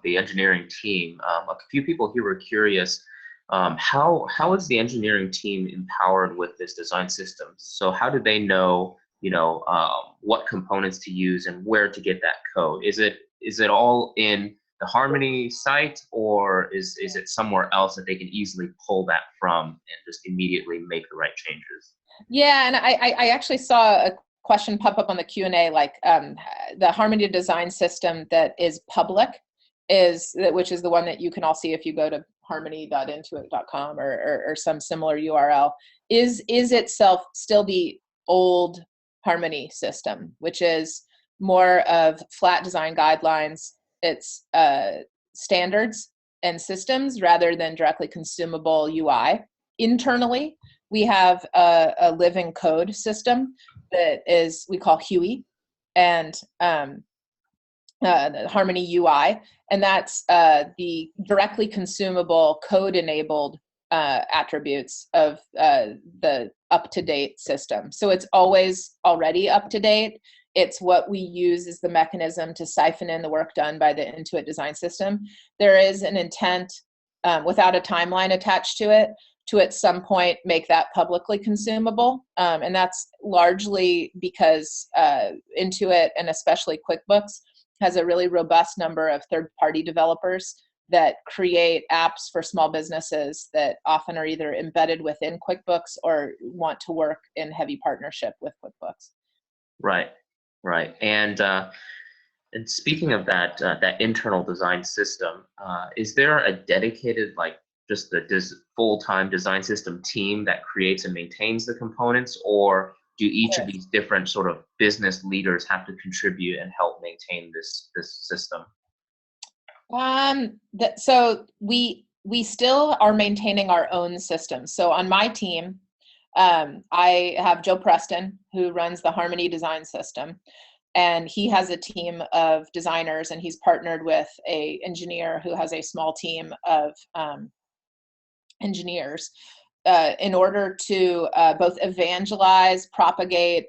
the engineering team, a few people here were curious, how is the engineering team empowered with this design system? So how do they know, what components to use and where to get that code? Is it all in the Harmony site, or is it somewhere else that they can easily pull that from and just immediately make the right changes? Yeah, and I actually saw a question pop up on the Q&A, like the Harmony design system that is public, which is the one that you can all see if you go to harmony.intuit.com or some similar URL, is itself still the old Harmony system, which is more of flat design guidelines. It's standards and systems rather than directly consumable UI. Internally, we have a living code system that we call HUI, and the Harmony UI, and that's the directly consumable code-enabled attributes of the up-to-date system. So it's always already up-to-date. It's what we use as the mechanism to siphon in the work done by the Intuit design system. There is an intent, without a timeline attached to it, to at some point make that publicly consumable. And that's largely because Intuit, and especially QuickBooks, has a really robust number of third-party developers that create apps for small businesses that often are either embedded within QuickBooks or want to work in heavy partnership with QuickBooks. Right. And speaking of that internal design system, is there a dedicated, just the full-time design system team that creates and maintains the components, or do each of these different sort of business leaders have to contribute and help maintain this system? So we still are maintaining our own system. So on my team, I have Joe Preston, who runs the Harmony design system, and he has a team of designers, and he's partnered with an engineer who has a small team of engineers in order to both evangelize, propagate,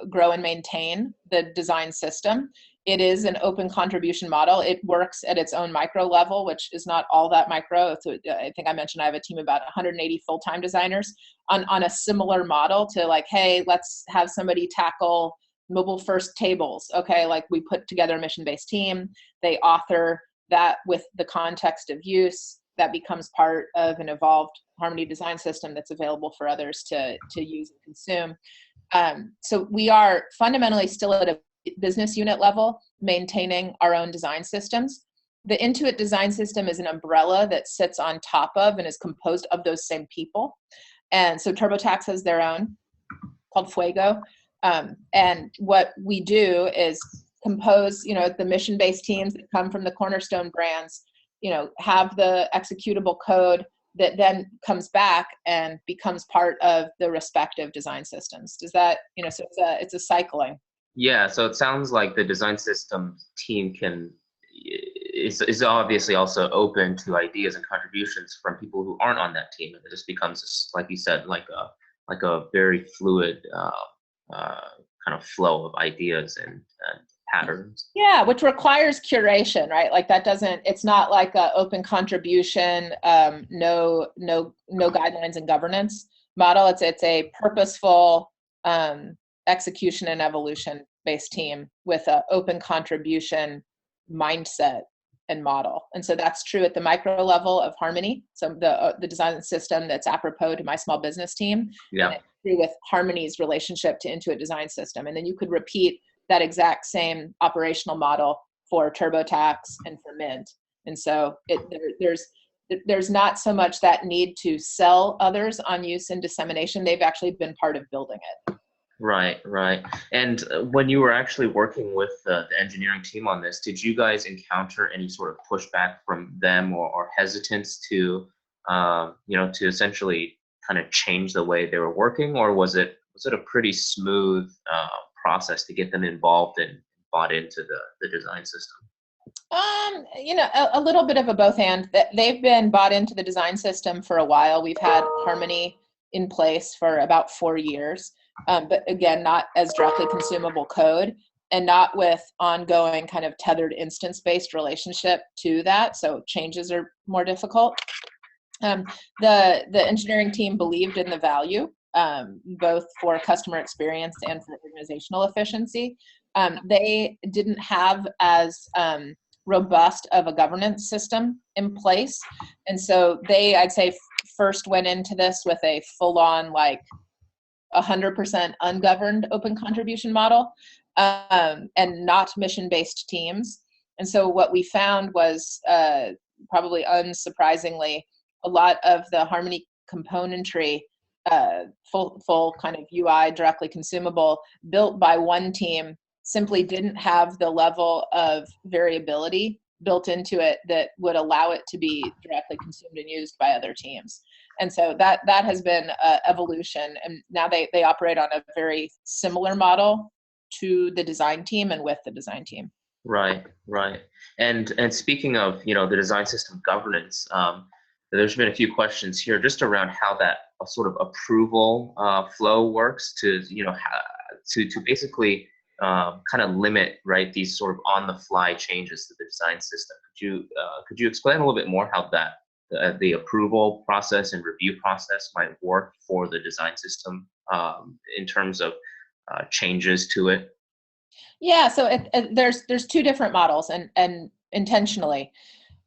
grow, and maintain the design system. It is an open contribution model. It works at its own micro level, which is not all that micro. So I think I mentioned I have a team of about 180 full-time designers on a similar model to hey, let's have somebody tackle mobile first tables. Okay, we put together a mission-based team. They author that with the context of use. That becomes part of an evolved Harmony design system that's available for others to use and consume. So we are fundamentally still at a business unit level, maintaining our own design systems. The Intuit design system is an umbrella that sits on top of and is composed of those same people. And so TurboTax has their own, called Fuego. And what we do is compose, the mission-based teams that come from the cornerstone brands, have the executable code that then comes back and becomes part of the respective design systems. Does that, so it's a cycling. Yeah, so it sounds like the design system team is obviously also open to ideas and contributions from people who aren't on that team, and it just becomes, like you said, like a very fluid kind of flow of ideas and patterns. Yeah, which requires curation, right? It's not like an open contribution, no guidelines and governance model. It's a purposeful execution and evolution based team with an open contribution mindset and model. And so that's true at the micro level of Harmony. So the design system that's apropos to my small business team. Yeah. And it's true with Harmony's relationship to Intuit design system. And then you could repeat that exact same operational model for TurboTax and for Mint. And so there's not so much that need to sell others on use and dissemination. They've actually been part of building it. Right, right. And when you were actually working with the engineering team on this, did you guys encounter any sort of pushback from them or hesitance to, to essentially kind of change the way they were working, or was it a pretty smooth process to get them involved and bought into the design system? A little bit of a both and. They've been bought into the design system for a while. We've had Harmony in place for about 4 years, but again, not as directly consumable code and not with ongoing kind of tethered instance-based relationship to that. So changes are more difficult. The engineering team believed in the value, both for customer experience and for organizational efficiency. They didn't have as robust of a governance system in place. And so they, I'd say, first went into this with a full-on, like 100% ungoverned open contribution model, and not mission-based teams. And so what we found was, probably unsurprisingly, a lot of the Harmony componentry, full kind of UI directly consumable, built by one team, simply didn't have the level of variability built into it that would allow it to be directly consumed and used by other teams. And so that has been evolution, and now they operate on a very similar model to the design team and with the design team. Right, right. And speaking of, the design system governance, there's been a few questions here just around how that sort of approval flow works to basically kind of limit, right, these sort of on-the-fly changes to the design system. Could you explain a little bit more how that the approval process and review process might work for the design system in terms of changes to it? Yeah, so there's two different models, and intentionally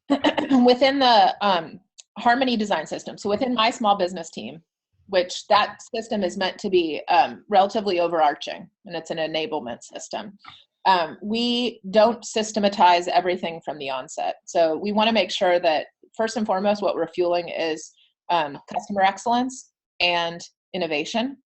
within the Harmony design system. So within my small business team, which that system is meant to be relatively overarching, and it's an enablement system. We don't systematize everything from the onset. So we want to make sure that first and foremost, what we're fueling is customer excellence and innovation.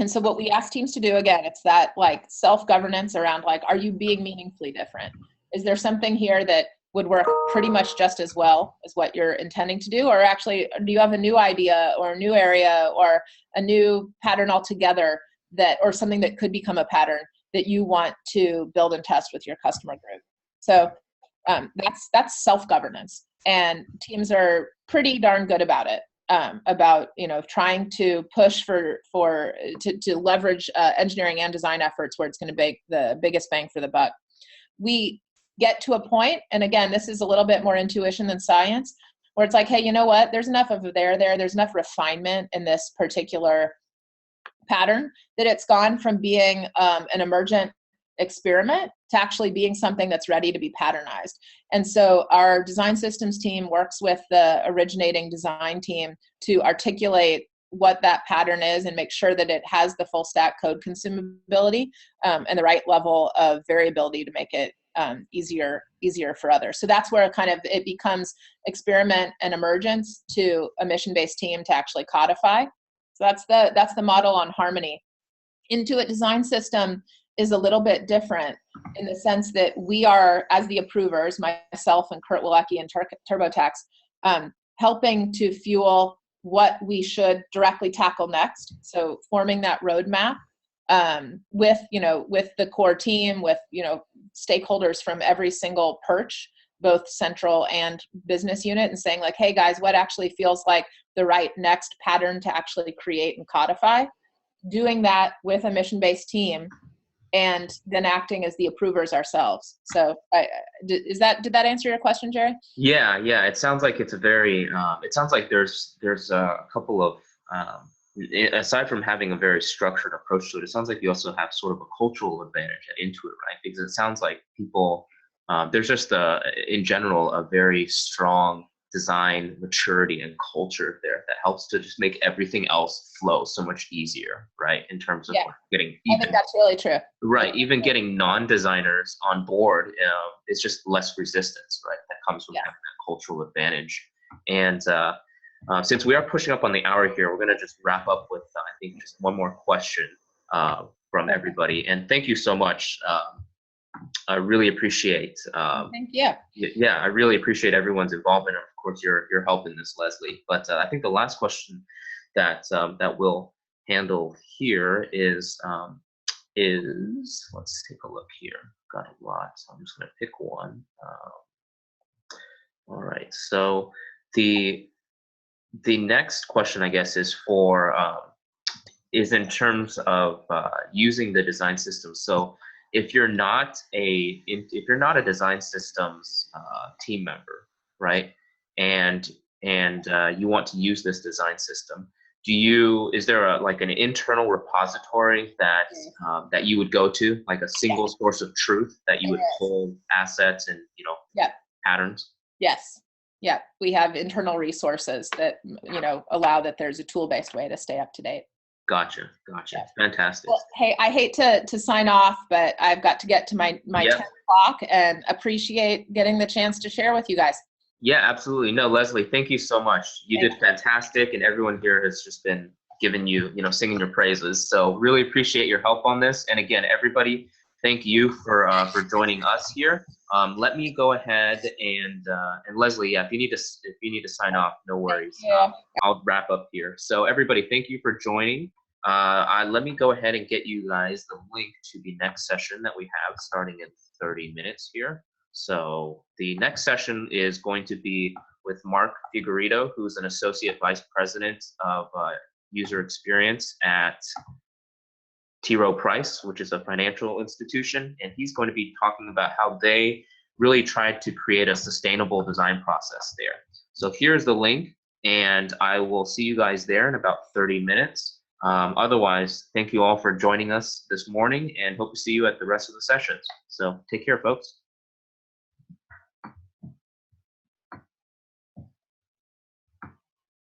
And so what we ask teams to do, again, it's that like self-governance around like, are you being meaningfully different? Is there something here that would work pretty much just as well as what you're intending to do? Or actually, do you have a new idea or a new area or a new pattern altogether or something that could become a pattern that you want to build and test with your customer group? So that's self-governance, and teams are pretty darn good about it, about trying to push to leverage engineering and design efforts where it's going to make the biggest bang for the buck. We get to a point, and again, this is a little bit more intuition than science, where it's like, hey, you know what? There's enough of there's enough refinement in this particular pattern that it's gone from being an emergent experiment to actually being something that's ready to be patternized. And so our design systems team works with the originating design team to articulate what that pattern is and make sure that it has the full stack code consumability and the right level of variability to make it easier for others. So that's where kind of it becomes experiment and emergence to a mission-based team to actually codify. So that's the model on Harmony. Intuit Design System is a little bit different in the sense that we are, as the approvers, myself and Kurt Wilecki and TurboTax, helping to fuel what we should directly tackle next. So forming that roadmap with the core team, with stakeholders from every single perch, both central and business unit, and saying like, hey guys, what actually feels like the right next pattern to actually create and codify? Doing that with a mission-based team, and then acting as the approvers ourselves. So did that answer your question, Jerry? Yeah. It sounds like it's a very, it sounds like there's a couple of, aside from having a very structured approach to it, it sounds like you also have sort of a cultural advantage at Intuit, right? Because it sounds like people, there's just in general, a very strong design maturity and culture there that helps to just make everything else flow so much easier, right? In terms of Yeah. getting I think that's really true. right, even getting non-designers on board is just less resistance, right? That comes from having that cultural advantage. And since we are pushing up on the hour here, we're going to just wrap up with I think just one more question from everybody. And thank you so much. I really appreciate. Thank you. Yeah, I really appreciate everyone's involvement, and of course your help in this, Leslie. But I think the last question that that we'll handle here is let's take a look here. Got a lot, so I'm just going to pick one. All right, so the next question, I guess, is for is in terms of using the design system. So if you're not a design systems team member, right, and you want to use this design system, is there like an internal repository that that you would go to, like a single source of truth that you would pull assets and patterns? Yes. Yeah, we have internal resources that allow that there's a tool-based way to stay up to date. Gotcha. Fantastic. Well, hey, I hate to sign off, but I've got to get to my 10 o'clock, and appreciate getting the chance to share with you guys. Yeah, absolutely. No, Leslie, thank you so much. You did fantastic, and everyone here has just been giving you, singing your praises. So really appreciate your help on this. And again, everybody, thank you for joining us here. Let me go ahead and Leslie, if you need to sign off, no worries. I'll wrap up here. So everybody, thank you for joining. Let me go ahead and get you guys the link to the next session that we have starting in 30 minutes here. So the next session is going to be with Mark Figueredo, who's an Associate Vice President of User Experience at T. Rowe Price, which is a financial institution, and he's going to be talking about how they really tried to create a sustainable design process there. So here's the link, and I will see you guys there in about 30 minutes. Otherwise, thank you all for joining us this morning, and hope to see you at the rest of the sessions. So take care, folks.